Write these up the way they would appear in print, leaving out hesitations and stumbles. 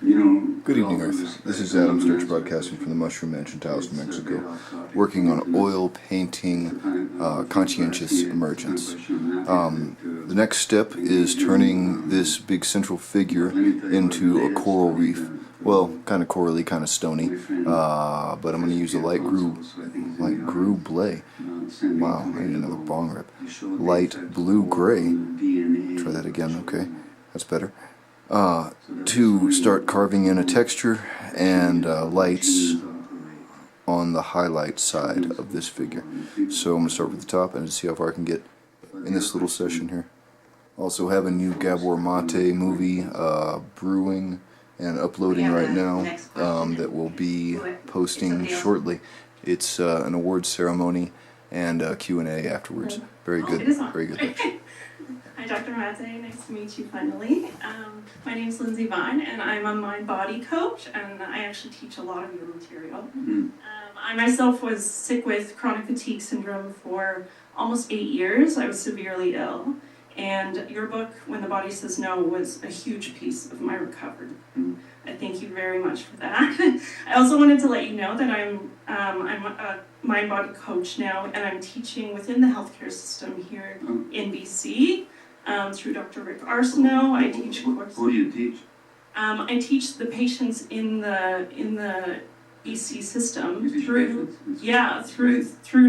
Good evening, Earth. This is Adam Sturch broadcasting from the Mushroom Mansion Taos, New Mexico, working on oil painting conscientious emergence. The next step is turning this big central figure into a coral reef. Well, kind of corally, kind of stony, but I'm going to use a light blue blay. Wow, I need another bong rip. Light blue-gray. Try that again, okay, that's better. To start carving in a texture and lights on the highlight side of this figure. So I'm going to start with the top and see how far I can get in this little session here. Also have a new Gabor Mate movie brewing and uploading right now that will be posting shortly. It's an awards ceremony and a Q&A afterwards. Very good, very good lecture. Hi, Dr. Mate. Nice to meet you finally. My name is Lindsay Vine, and I'm a mind-body coach, and I actually teach a lot of your material. I myself was sick with chronic fatigue syndrome for almost 8 years. I was severely ill, and your book, When the Body Says No, was a huge piece of my recovery. I thank you very much for that. I also wanted to let you know that I'm a mind-body coach now, and I'm teaching within the healthcare system here in BC. Through Dr. Rick Arsenault. I teach courses. Who do you teach? I teach the patients in the BC system through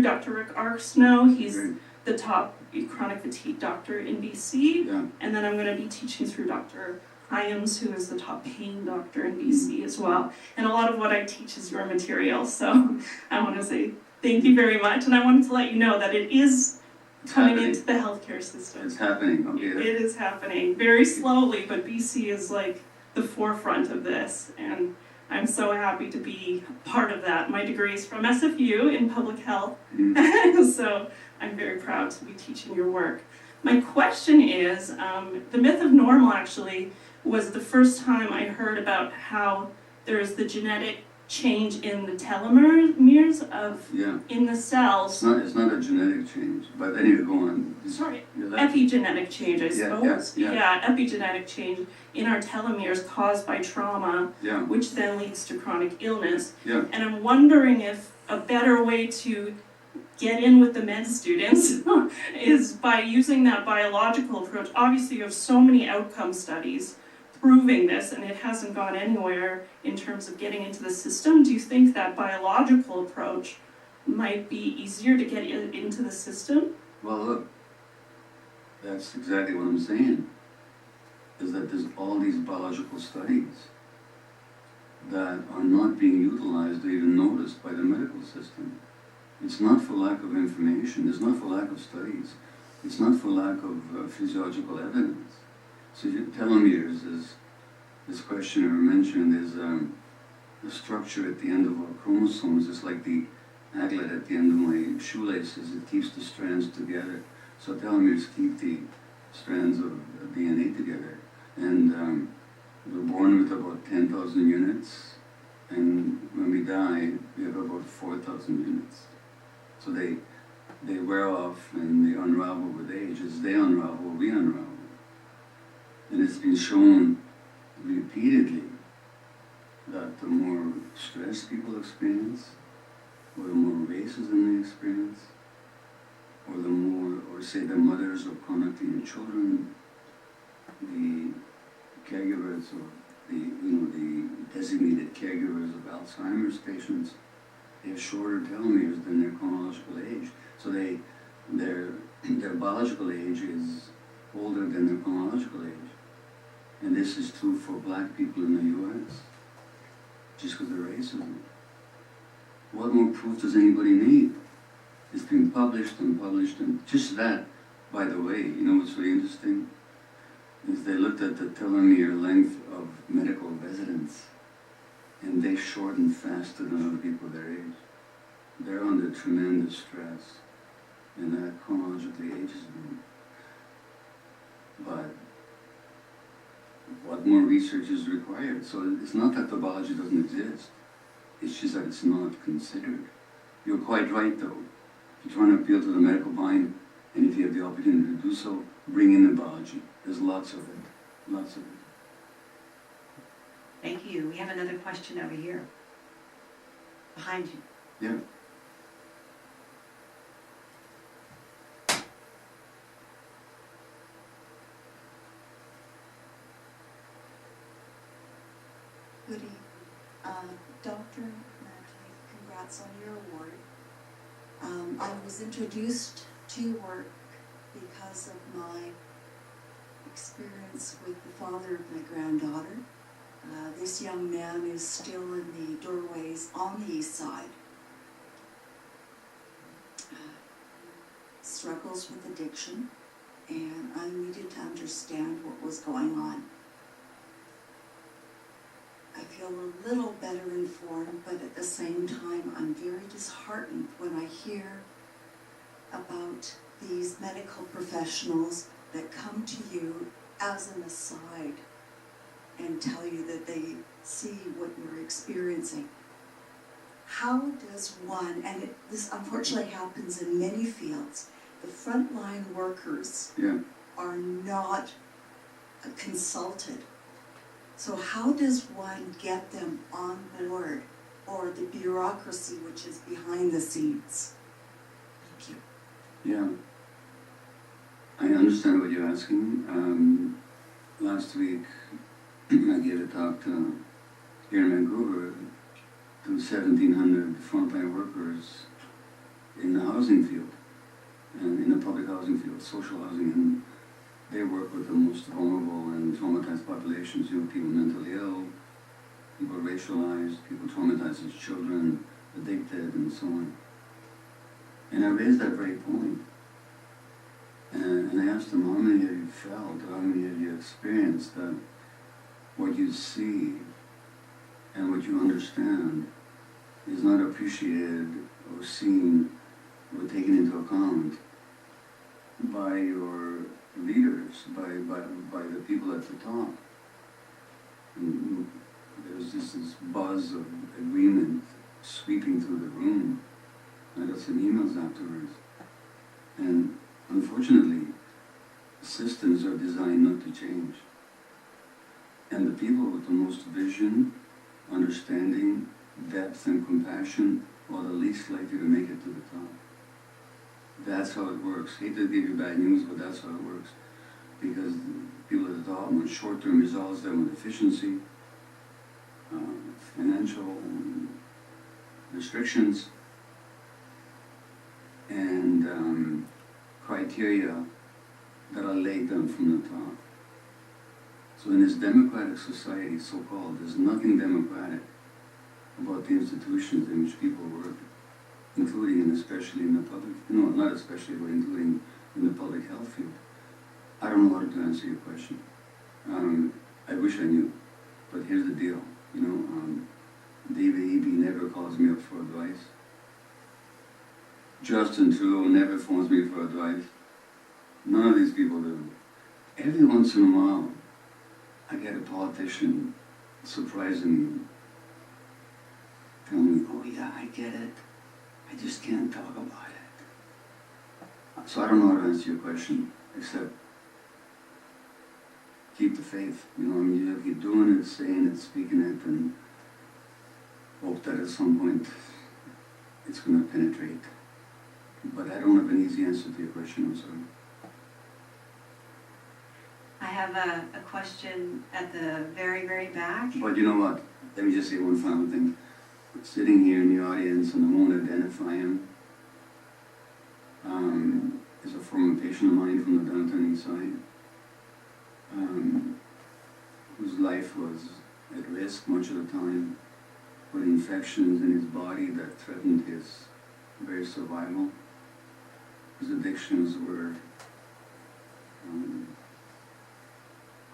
Dr. Rick Arsenault. He's the top chronic fatigue doctor in BC, and then I'm going to be teaching through Dr. Hyams, who is the top pain doctor in BC as well. And a lot of what I teach is your material, so I want to say thank you very much, and I wanted to let you know that it is coming into the healthcare system. It's happening, okay. It is happening, very slowly, but BC is like the forefront of this, and I'm so happy to be part of that. My degree is from SFU in public health, so I'm very proud to be teaching your work. My question is, the myth of normal actually was the first time I heard about how there's the genetic change in the telomeres in the cells. It's not a genetic change, but anyway, go on. Sorry, epigenetic change, I suppose. Epigenetic change in our telomeres caused by trauma, which then leads to chronic illness. And I'm wondering if a better way to get in with the med students is by using that biological approach. Obviously, you have so many outcome studies proving this, and it hasn't gone anywhere in terms of getting into the system. Do you think that biological approach might be easier to get into the system? Well, look, that's exactly what I'm saying, is that there's all these biological studies that are not being utilized or even noticed by the medical system. It's not for lack of information, it's not for lack of studies, it's not for lack of physiological evidence. So telomeres, as this questioner mentioned, is the structure at the end of our chromosomes. It's like the aglet at the end of my shoelaces. It keeps the strands together. So telomeres keep the strands of DNA together. And we're born with about 10,000 units, and when we die, we have about 4,000 units. So they wear off and they unravel with age. As they unravel, we unravel. And it's been shown repeatedly that the more stress people experience, or the more racism they experience, or say the mothers of chronically ill children, the caregivers of the designated caregivers of Alzheimer's patients, they have shorter telomeres than their chronological age. So their biological age is older than their chronological age. And this is true for black people in the U.S., just because of racism. What more proof does anybody need? It's been published and published, and just that, by the way, you know what's really interesting? Is they looked at the telomere length of medical residents, and they shorten faster than other people their age. They're under tremendous stress, and that chronologically ages them. But what more research is required? So it's not that the biology doesn't exist, it's just that it's not considered. You're quite right though. If you're trying to appeal to the medical mind, and if you have the opportunity to do so, bring in the biology. There's lots of it, lots of it. Thank you. We have another question over here. Behind you. Yeah. Good evening. Dr. Natalie, congrats on your award. I was introduced to your work because of my experience with the father of my granddaughter. This young man is still in the doorways on the east side. Struggles with addiction, and I needed to understand what was going on. I feel a little better informed, but at the same time, I'm very disheartened when I hear about these medical professionals that come to you as an aside and tell you that they see what you're experiencing. How does one, and this unfortunately happens in many fields, the frontline workers are not consulted. So how does one get them on board, or the bureaucracy which is behind the scenes? Thank you. Yeah. I understand what you're asking. Last week, I gave a talk here in Vancouver to 1,700 frontline workers in the housing field, and in the public housing field, social housing, and they work with the most vulnerable and traumatized populations, people mentally ill, people racialized, people traumatized as children, addicted, and so on. And I raised that very point. And I asked them, how many have you felt, or how many have you experienced that what you see and what you understand is not appreciated or seen or taken into account by your leaders, by the people at the top. And there's this buzz of agreement sweeping through the room. I got some emails afterwards. And unfortunately, systems are designed not to change. And the people with the most vision, understanding, depth, and compassion are the least likely to make it to the top. That's how it works. Hate to give you bad news, but that's how it works. Because people at the top want short-term results, they want efficiency, financial restrictions, and criteria that are laid down from the top. So in this democratic society, so-called, there's nothing democratic about the institutions in which people work, including and especially in the public, not especially, but including in the public health field. I don't know how to answer your question. I wish I knew, but here's the deal. David Eby never calls me up for advice. Justin Trudeau never phones me for advice. None of these people do. Every once in a while, I get a politician surprising me, telling me, oh yeah, I get it. I just can't talk about it. So I don't know how to answer your question, except keep the faith. You have to keep doing it, saying it, speaking it, and hope that at some point it's going to penetrate. But I don't have an easy answer to your question, I'm sorry. I have a question at the very, very back. But you know what? Let me just say one final thing. Sitting here in the audience, and I won't identify him, is a former patient of mine from the downtown east side, whose life was at risk much of the time, with infections in his body that threatened his very survival. His addictions were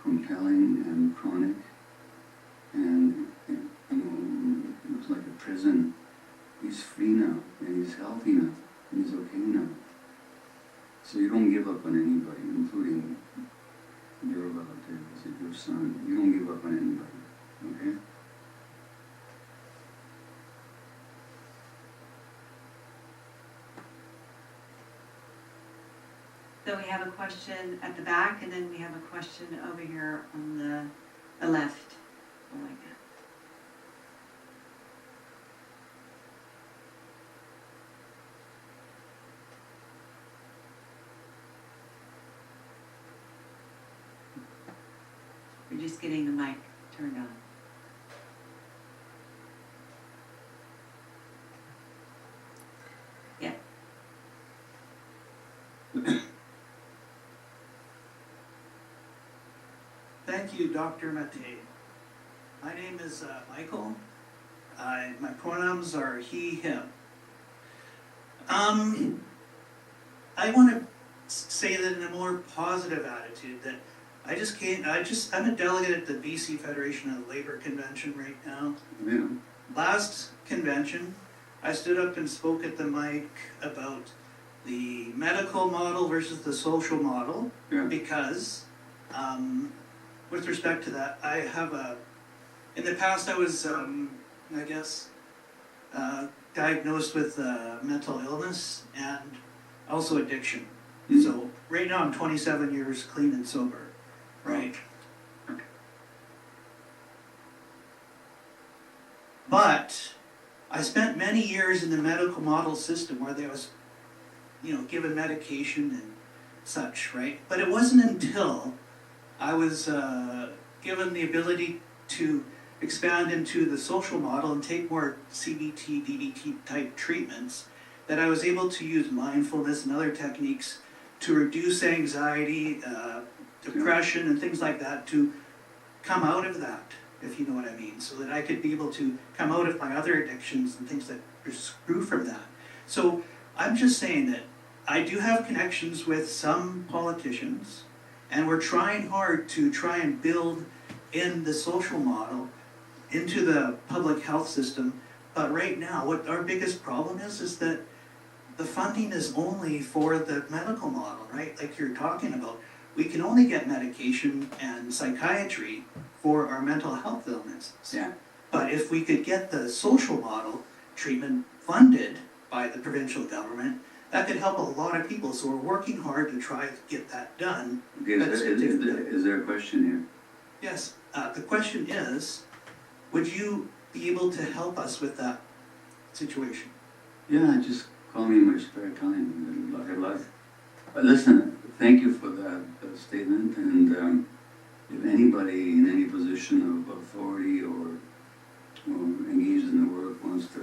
compelling and chronic, and it was like a prison. He's free now, and he's healthy now, and he's okay now. So you don't give up on anybody, including your relatives, your son. You don't give up on anybody, okay? So we have a question at the back, and then we have a question over here on the left. Oh my God. You're just getting the mic turned on. Yeah. Thank you, Dr. Mate. My name is Michael. My pronouns are he, him. I want to say that in a more positive attitude, that I'm a delegate at the BC Federation of Labor Convention right now. Yeah. Last convention, I stood up and spoke at the mic about the medical model versus the social model, Yeah. because with respect to that, I have in the past I was, diagnosed with mental illness and also addiction. Mhm. So right now I'm 27 years clean and sober, right? But I spent many years in the medical model system where there was, given medication and such, right? But it wasn't until I was given the ability to expand into the social model and take more CBT, DBT type treatments that I was able to use mindfulness and other techniques to reduce anxiety, depression, and things like that, to come out of that, if you know what I mean, so that I could be able to come out of my other addictions and things that grew from that. So I'm just saying that I do have connections with some politicians, and we're trying hard to try and build in the social model into the public health system. But right now, what our biggest problem is that the funding is only for the medical model, right? Like you're talking about, we can only get medication and psychiatry for our mental health illnesses. Yeah. But if we could get the social model treatment funded by the provincial government, that could help a lot of people. So we're working hard to try to get that done. Okay, is there a question here? Yes, the question is, would you be able to help us with that situation? Yeah, just call me in my spare time. I'd love. But listen, thank you for that statement. And if anybody in any position of authority or engaged in the work wants to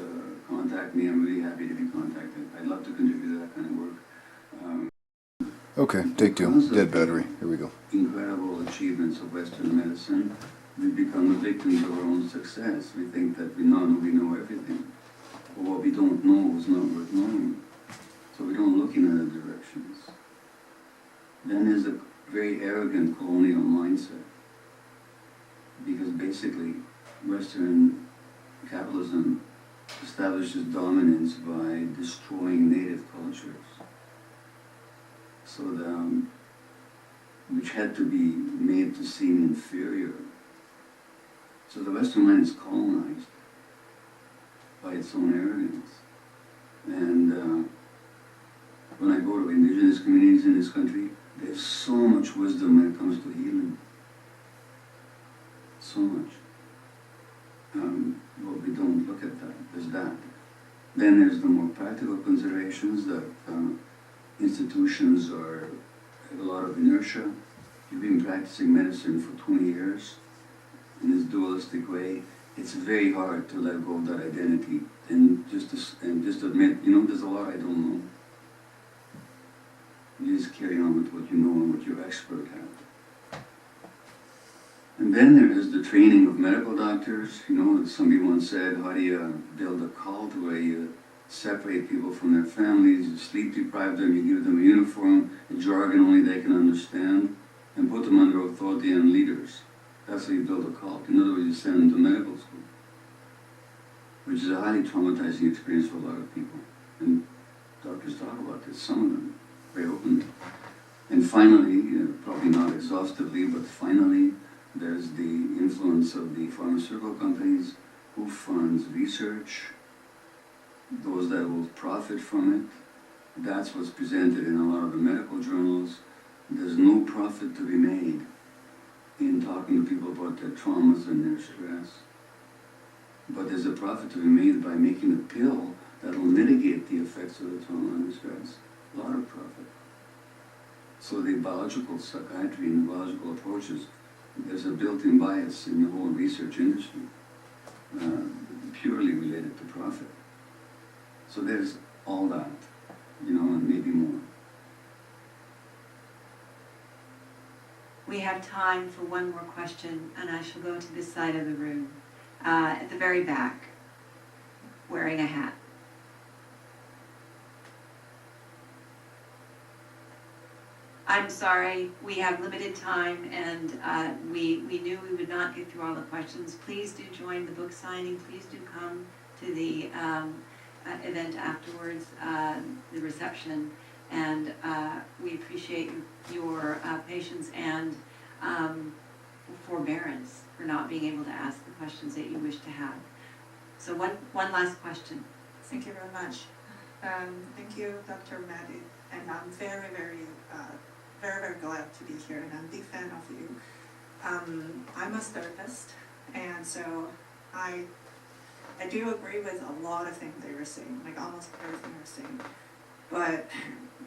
contact me, I'm really happy to be contacted. I'd love to contribute to that kind of work. Okay, take two. Dead battery. Here we go. Incredible achievements of Western medicine, we become the victims of our own success. We think that we know everything. But what we don't know is not worth knowing. So we don't look in other directions. Then there's a very arrogant colonial mindset. Because basically, Western capitalism establishes dominance by destroying native cultures. So which had to be made to seem inferior. So the Western mind is colonized by its own arrogance. And when I go to indigenous communities in this country, they have so much wisdom when it comes to healing. So much. But we don't look at that. There's that. Then there's the more practical considerations that institutions have a lot of inertia. You've been practicing medicine for 20 years in this dualistic way. It's very hard to let go of that identity and just admit, there's a lot I don't know. You just carry on with what you know and what you're expert at. And then there is the training of medical doctors. Somebody once said, how do you build a cult where you separate people from their families, you sleep deprive them, you give them a uniform, a jargon only they can understand, and put them under authority and leaders. That's how you build a cult. In other words, you send them to medical school, which is a highly traumatizing experience for a lot of people. And doctors talk about this, some of them, very openly. And finally, probably not exhaustively, but finally, there's the influence of the pharmaceutical companies who funds research, those that will profit from it. That's what's presented in a lot of the medical journals. There's no profit to be made in talking to people about their traumas and their stress. But there's a profit to be made by making a pill that will mitigate the effects of the trauma and the stress. A lot of profit. So the biological psychiatry and the biological approaches there's a built-in bias in the whole research industry, purely related to profit. So there's all that, and maybe more. We have time for one more question, and I shall go to this side of the room, at the very back, wearing a hat. I'm sorry, we have limited time, and we knew we would not get through all the questions. Please do join the book signing. Please do come to the event afterwards, the reception, and we appreciate your patience and forbearance for not being able to ask the questions that you wish to have. So one last question. Thank you very much. Thank you, Dr. Maddie, and I'm very, very glad to be here, and I'm a big fan of you. I'm a therapist, and so I do agree with a lot of things that you're saying, like almost everything you're saying. But,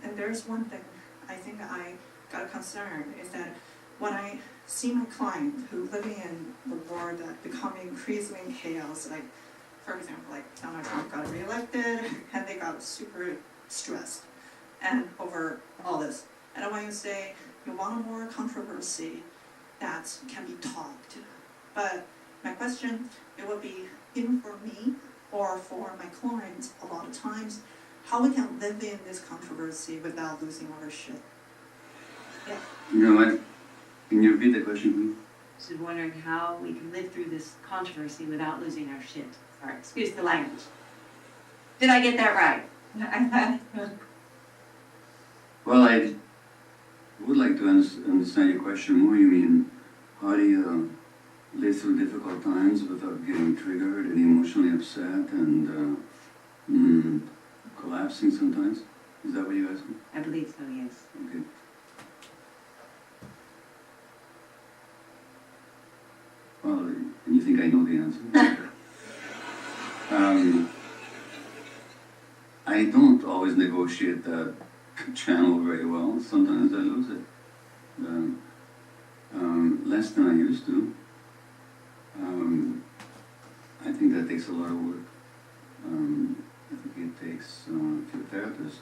and there's one thing I think I got a concern, is that when I see my client who living in the world that becoming increasingly chaos, like, for example, like Donald Trump got reelected, and they got super stressed and over all this. And I want you to say, you want a more controversy that can be talked. But my question, it would be, even for me or for my clients, a lot of times, how we can live in this controversy without losing our shit. Yeah. You know what? Can you repeat the question, please? Just wondering how we can live through this controversy without losing our shit. Sorry, excuse the language. Did I get that right? Well, I would like to understand your question more. You mean, how do you live through difficult times without getting triggered and emotionally upset and collapsing sometimes? Is that what you're asking? I believe so, yes. Okay. Well, and you think I know the answer? I don't always negotiate that channel very well. Sometimes I lose it. Less than I used to. I think that takes a lot of work. I think it takes, if you're a therapist,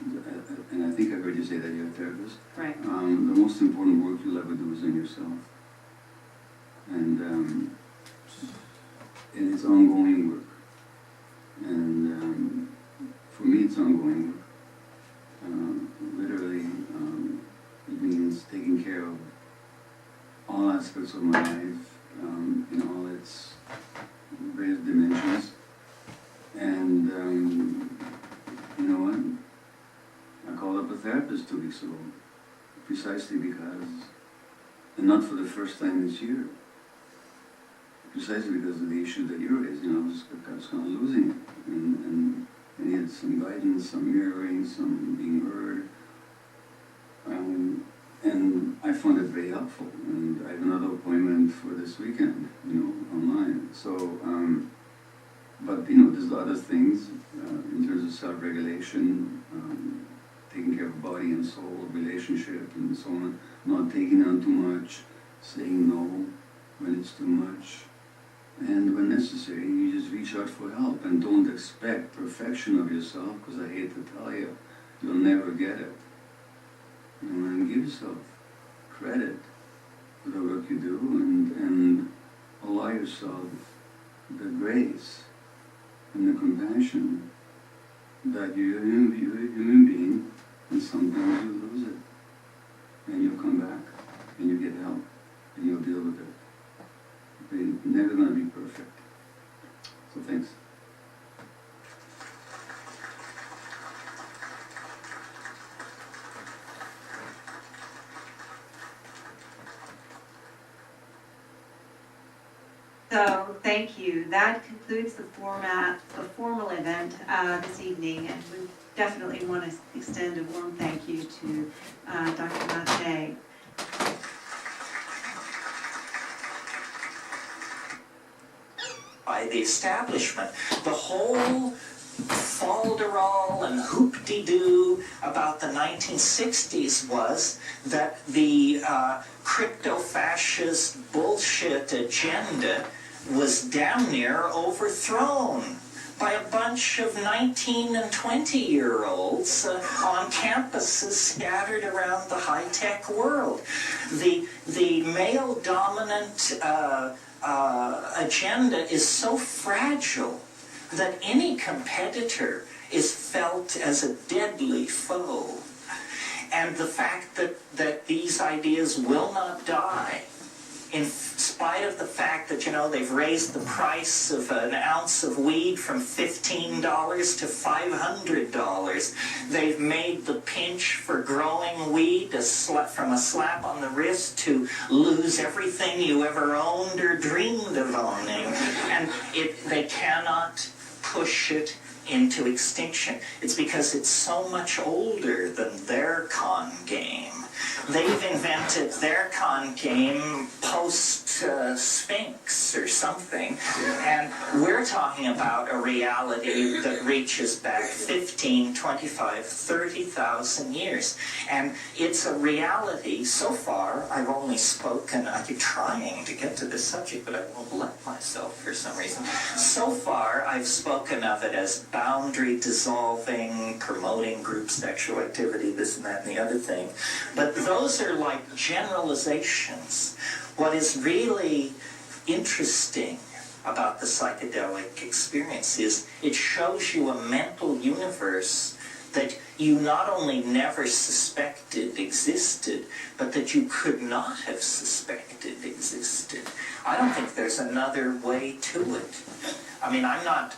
and I think I heard you say that you're a therapist, Right. the most important work you'll ever do is on yourself. And it's ongoing work. And for me, it's ongoing work. Literally, it means taking care of all aspects of my life, in all its various dimensions. And you know what? I called up a therapist 2 weeks ago, precisely because, and not for the first time this year, precisely because of the issue that you raised. I was kind of losing it, and I needed some guidance, some mirroring, some being heard, and I found it very helpful. And I have another appointment for this weekend, online. So, but there's other things in terms of self-regulation, taking care of body and soul, relationship, and so on. Not taking on too much, saying no when it's too much. And when necessary, you just reach out for help and don't expect perfection of yourself, because I hate to tell you, you'll never get it. And give yourself credit for the work you do, and allow yourself the grace and the compassion that you're a human being, and sometimes you lose it. And you'll come back, and you get help, and you'll deal with it. They're never going to be perfect. So thanks. So, thank you. That concludes the formal event this evening, and we definitely want to extend a warm thank you to Dr. Matte. By the establishment, the whole falderall and hoop-de-doo about the 1960s was that the crypto-fascist bullshit agenda was damn near overthrown by a bunch of 19 and 20-year-olds on campuses scattered around the high-tech world. The male-dominant agenda is so fragile that any competitor is felt as a deadly foe. And the fact that these ideas will not die, in spite of the fact that, they've raised the price of an ounce of weed from $15 to $500. They've made the pinch for growing weed from a slap on the wrist to lose everything you ever owned or dreamed of owning. And they cannot push it into extinction. It's because it's so much older than their con game. They've invented their con game post-Sphinx or something, and we're talking about a reality that reaches back 15, 25, 30,000 years. And it's a reality, so far, I've only spoken, I keep trying to get to this subject, but I won't let myself for some reason. So far, I've spoken of it as boundary dissolving, promoting group sexual activity, this and that and the other thing. But those are like generalizations. What is really interesting about the psychedelic experience is it shows you a mental universe that you not only never suspected existed, but that you could not have suspected existed. I don't think there's another way to it. I mean, I'm not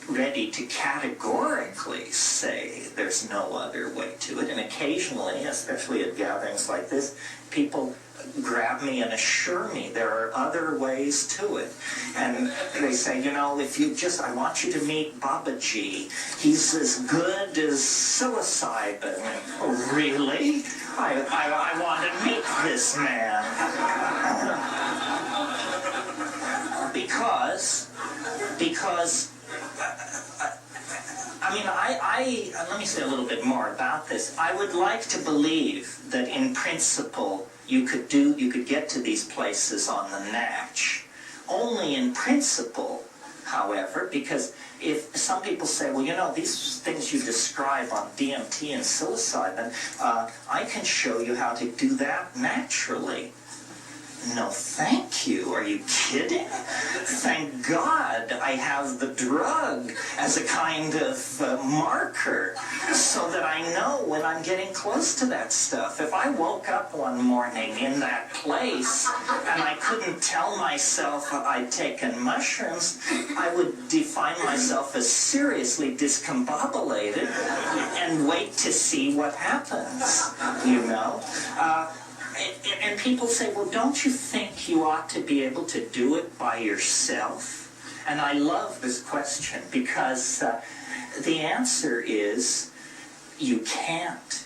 ready to categorically say there's no other way to it, and occasionally, especially at gatherings like this, people grab me and assure me there are other ways to it. And they say, if you just, I want you to meet Babaji. He's as good as psilocybin. Oh, really? I want to meet this man. Because let me say a little bit more about this. I would like to believe that in principle you could get to these places on the natch. Only in principle, however, because if some people say, well, these things you describe on DMT and psilocybin, I can show you how to do that naturally. No, thank you. Are you kidding? Thank God I have the drug as a kind of marker so that I know when I'm getting close to that stuff. If I woke up one morning in that place and I couldn't tell myself I'd taken mushrooms, I would define myself as seriously discombobulated and wait to see what happens, And people say, well, don't you think you ought to be able to do it by yourself? And I love this question because the answer is you can't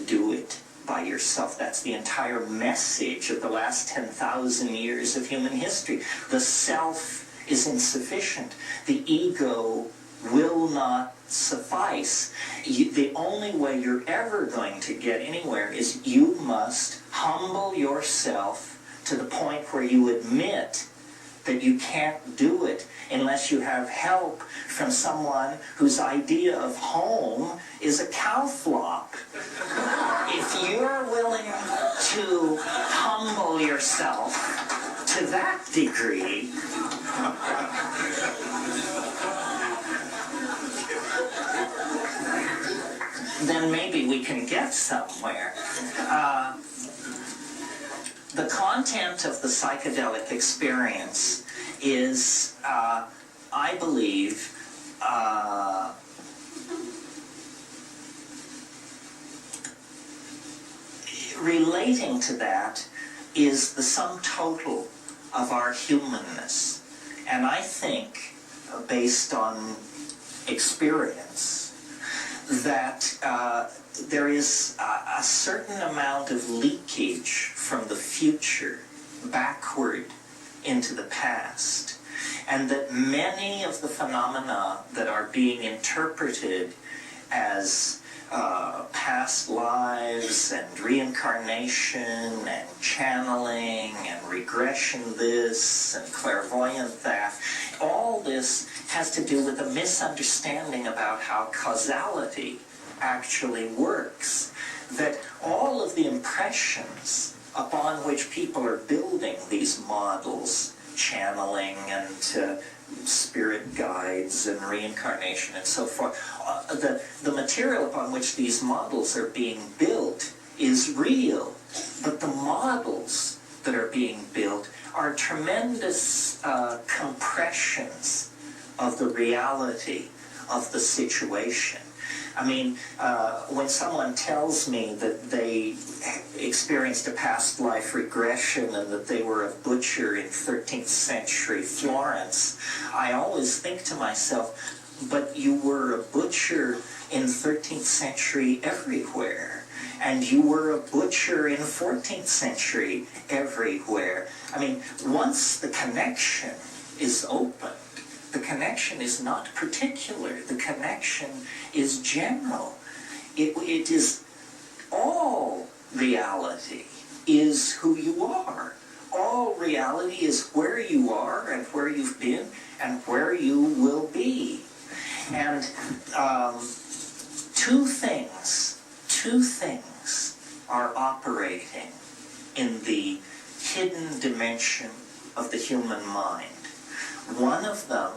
do it by yourself. That's the entire message of the last 10,000 years of human history. The self is insufficient. The ego will not suffice. The only way you're ever going to get anywhere is you must humble yourself to the point where you admit that you can't do it unless you have help from someone whose idea of home is a cow flop. If you're willing to humble yourself to that degree, then maybe we can get somewhere. The content of the psychedelic experience is, I believe, relating to that is the sum total of our humanness. And I think, based on experience, that there is a certain amount of leakage from the future backward into the past. and that many of the phenomena that are being interpreted as past lives and reincarnation and channeling and regression this and clairvoyant that, all this has to do with a misunderstanding about how causality actually works. That all of the impressions upon which people are building these models, channeling and spirit guides and reincarnation and so forth, the material upon which these models are being built is real, but the models that are being built are tremendous compressions of the reality of the situation. I mean, when someone tells me that they experienced a past life regression and that they were a butcher in 13th century Florence, I always think to myself, but you were a butcher in 13th century everywhere, and you were a butcher in 14th century everywhere. I mean, once the connection is open, the connection is not particular. The connection is general. It is all reality is who you are. All reality is where you are and where you've been and where you will be. And two things are operating in the hidden dimension of the human mind. One of them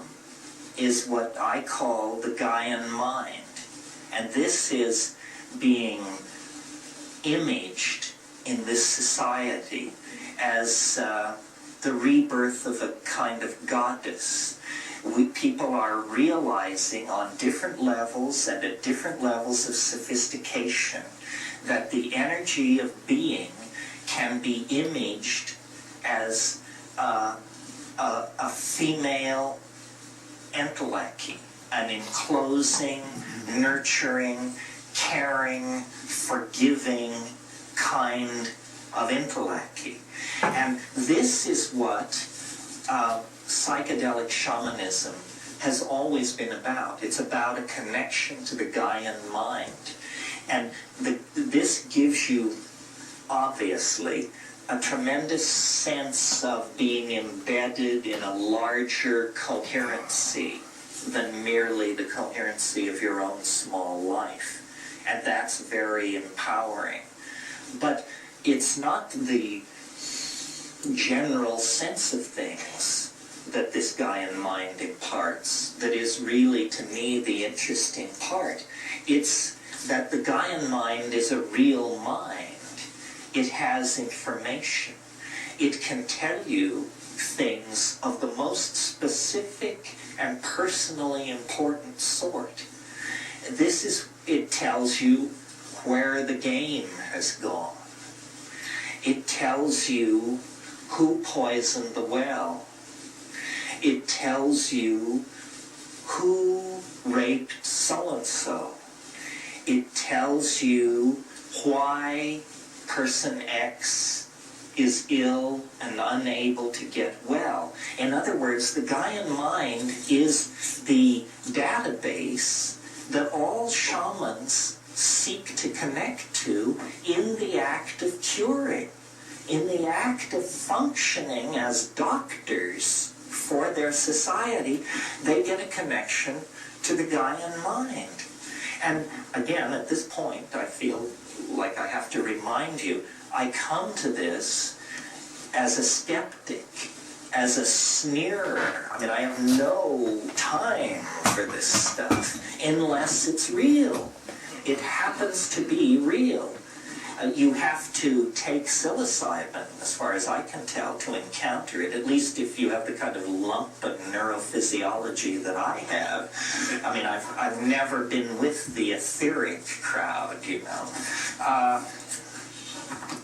is what I call the Gaian mind. And this is being imaged in this society as the rebirth of a kind of goddess. People are realizing on different levels and at different levels of sophistication that the energy of being can be imaged as a female enteleki, an enclosing, nurturing, caring, forgiving kind of enteleki. And this is what psychedelic shamanism has always been about. It's about a connection to the Gaian mind. And this gives you, obviously, a tremendous sense of being embedded in a larger coherency than merely the coherency of your own small life. And that's very empowering. But it's not the general sense of things that this Gaian mind imparts that is really, to me, the interesting part. It's that the Gaian mind is a real mind. It has information. It can tell you things of the most specific and personally important sort. It tells you where the game has gone. It tells you who poisoned the well. It tells you who raped so-and-so. It tells you why person X is ill and unable to get well. In other words, the Gaian mind is the database that all shamans seek to connect to in the act of curing, in the act of functioning as doctors for their society. They get a connection to the Gaian mind. And again, at this point, I feel like I have to remind you, I come to this as a skeptic, as a sneerer. I mean, I have no time for this stuff unless it's real. It happens to be real. You have to take psilocybin, as far as I can tell, to encounter it, at least if you have the kind of lump of neurophysiology that I have. I mean, I've never been with the etheric crowd, you know.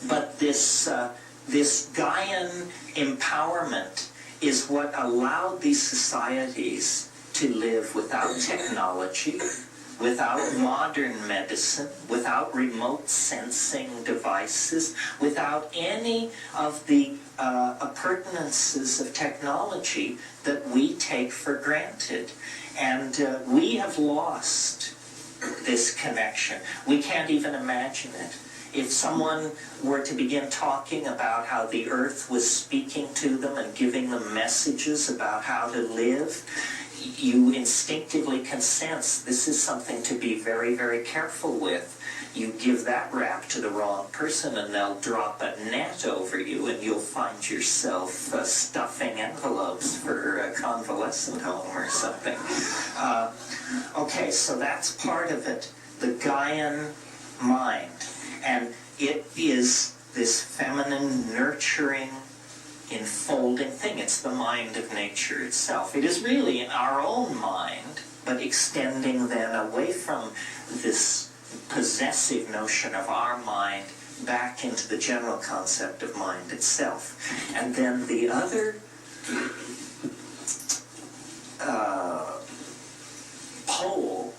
But this Gaian empowerment is what allowed these societies to live without technology, without modern medicine, without remote sensing devices, without any of the appurtenances of technology that we take for granted. And we have lost this connection. We can't even imagine it. If someone were to begin talking about how the earth was speaking to them and giving them messages about how to live, you instinctively can sense this is something to be very, very careful with. You give that rap to the wrong person and they'll drop a net over you and you'll find yourself stuffing envelopes for a convalescent home or something. Okay, so that's part of it, the Gaian mind. And it is this feminine, nurturing, enfolding thing. It's the mind of nature itself. It is really in our own mind, but extending then away from this possessive notion of our mind back into the general concept of mind itself. And then the other pole,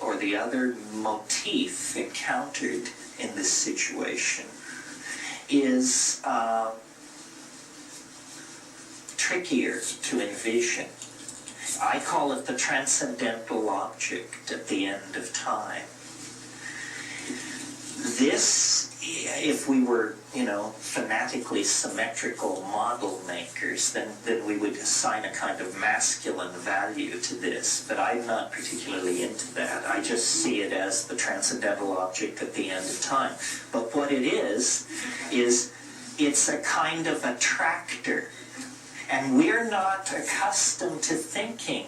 or the other motif encountered in this situation is trickier to envision. I call it the transcendental object at the end of time. This, if we were, fanatically symmetrical model makers, then we would assign a kind of masculine value to this, but I'm not particularly into that. I just see it as the transcendental object at the end of time. But what it is it's a kind of attractor. And we're not accustomed to thinking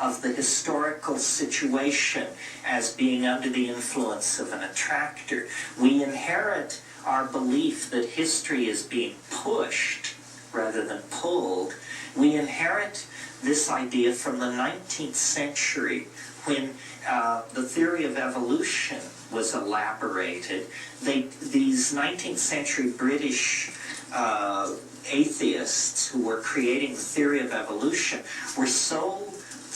of the historical situation as being under the influence of an attractor. We inherit our belief that history is being pushed rather than pulled. We inherit this idea from the 19th century when the theory of evolution was elaborated. These 19th century British atheists who were creating the theory of evolution were so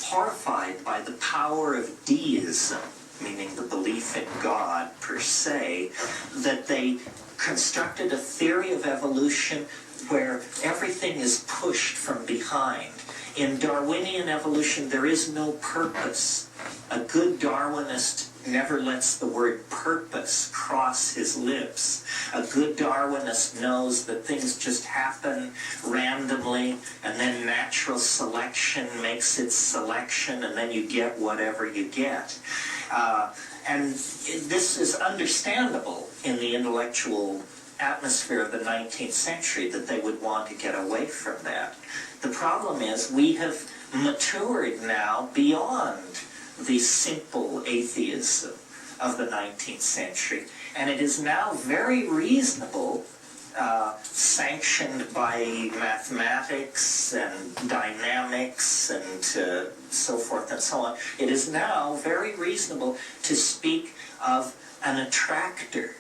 horrified by the power of deism, meaning the belief in God per se, that they constructed a theory of evolution where everything is pushed from behind. In Darwinian evolution, there is no purpose. A good Darwinist never lets the word purpose cross his lips. A good Darwinist knows that things just happen randomly, and then natural selection makes its selection, and then you get whatever you get. And this is understandable in the intellectual atmosphere of the 19th century, that they would want to get away from that. The problem is we have matured now beyond the simple atheism of the 19th century, and it is now very reasonable, sanctioned by mathematics and dynamics and so forth and so on. It is now very reasonable to speak of an attractor.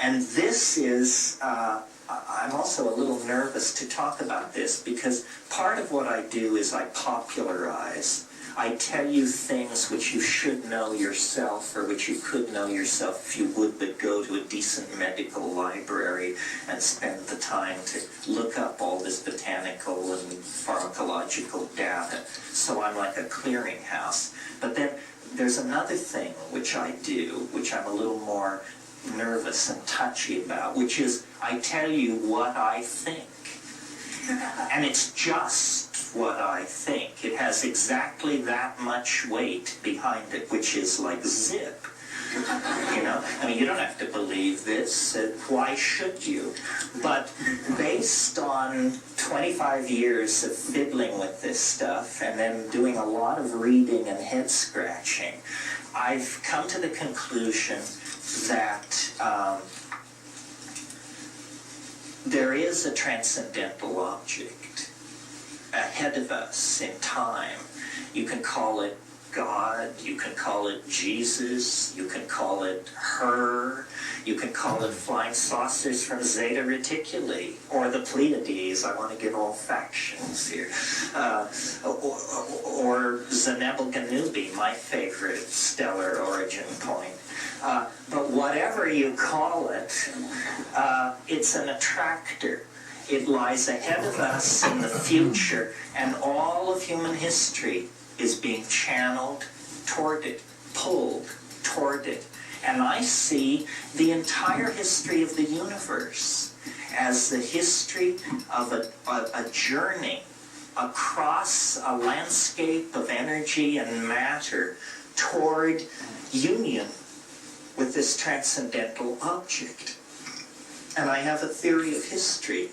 And this is, I'm also a little nervous to talk about this, because part of what I do is I popularize. I tell you things which you should know yourself, or which you could know yourself if you would but go to a decent medical library and spend the time to look up all this botanical and pharmacological data. So I'm like a clearinghouse. But then there's another thing which I do, which I'm a little more nervous and touchy about, which is I tell you what I think. And it's just what I think. It has exactly that much weight behind it, which is like zip. I mean, you don't have to believe this. Why should you? But based on 25 years of fiddling with this stuff and then doing a lot of reading and head scratching, I've come to the conclusion that there is a transcendental object ahead of us in time. You can call it God, you can call it Jesus, you can call it her, you can call it flying saucers from Zeta Reticuli, or the Pleiades. I want to get all factions here. Or or Zenebel-Ganubi, my favorite stellar origin point. But whatever you call it, it's an attractor. It lies ahead of us in the future, and all of human history is being channeled toward it, pulled toward it. And I see the entire history of the universe as the history of a journey across a landscape of energy and matter toward union with this transcendental object. And I have a theory of history,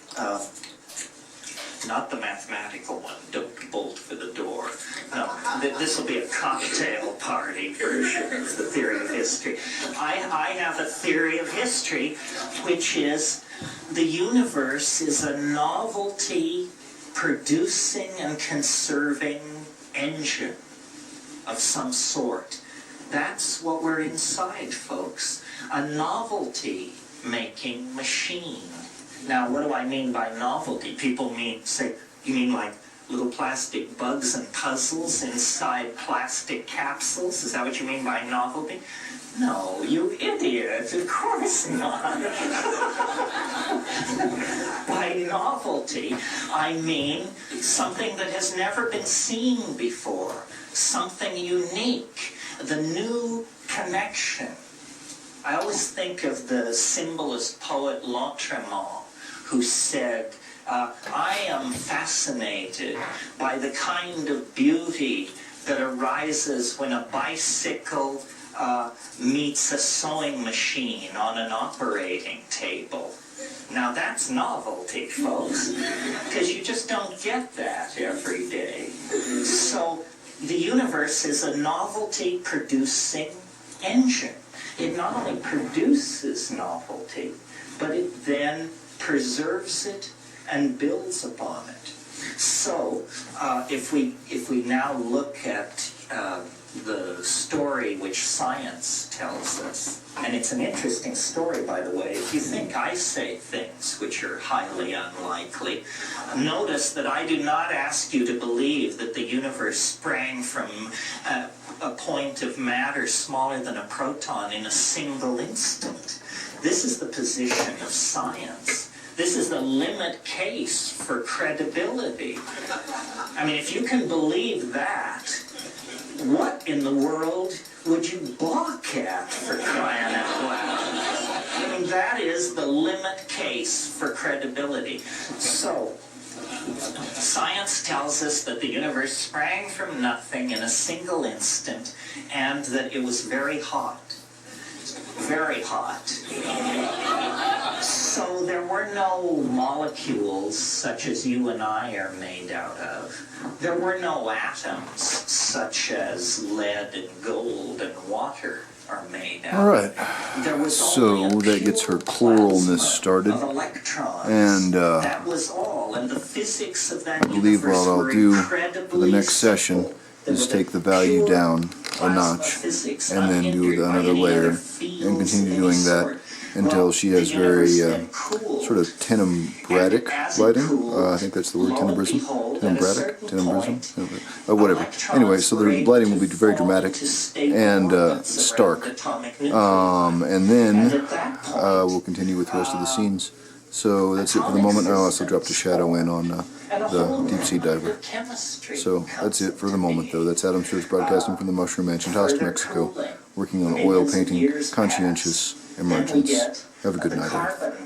not the mathematical one, don't bolt for the door. No, this will be a cocktail party version of the theory of history. I have a theory of history, which is the universe is a novelty producing and conserving engine of some sort. That's what we're inside, folks. A novelty making machine. Now, what do I mean by novelty? People you mean like little plastic bugs and puzzles inside plastic capsules? Is that what you mean by novelty? No, you idiot, of course not. By novelty, I mean something that has never been seen before, something unique, the new connection. I always think of the symbolist poet Lautréamont, who said, I am fascinated by the kind of beauty that arises when a bicycle meets a sewing machine on an operating table. Now that's novelty, folks, because you just don't get that every day. So the universe is a novelty-producing engine. It not only produces novelty, but it then preserves it and builds upon it. So, if we now look at the story which science tells us, and it's an interesting story, by the way. If you think I say things which are highly unlikely, notice that I do not ask you to believe that the universe sprang from a point of matter smaller than a proton in a single instant. This is the position of science. This is the limit case for credibility. I mean, if you can believe that, what in the world would you balk at, for crying out loud? I mean, that is the limit case for credibility. So, science tells us that the universe sprang from nothing in a single instant, and that it was very hot. Very hot. So there were no molecules such as you and I are made out of. There were no atoms such as lead and gold and water are made out of. All right. There was So that gets her pluralness started. of electrons. And that was all. And the physics of that I believe what universe I'll were do for the incredibly next session simple. is take the value down a notch and then do another layer and continue doing that until she has very sort of tenebratic lighting. I think that's the word, tenebrism. Tenebrism? Whatever. Anyway, so the lighting will be very dramatic and stark. And then we'll continue with the rest of the scenes. So that's it for the moment. I'll also drop the shadow in on the deep sea diver. So that's it for the moment, though. That's Adam Sturch broadcasting from the Mushroom Mansion, Taos, Mexico, working on oil painting, conscientious emergence. Have a good night, everyone.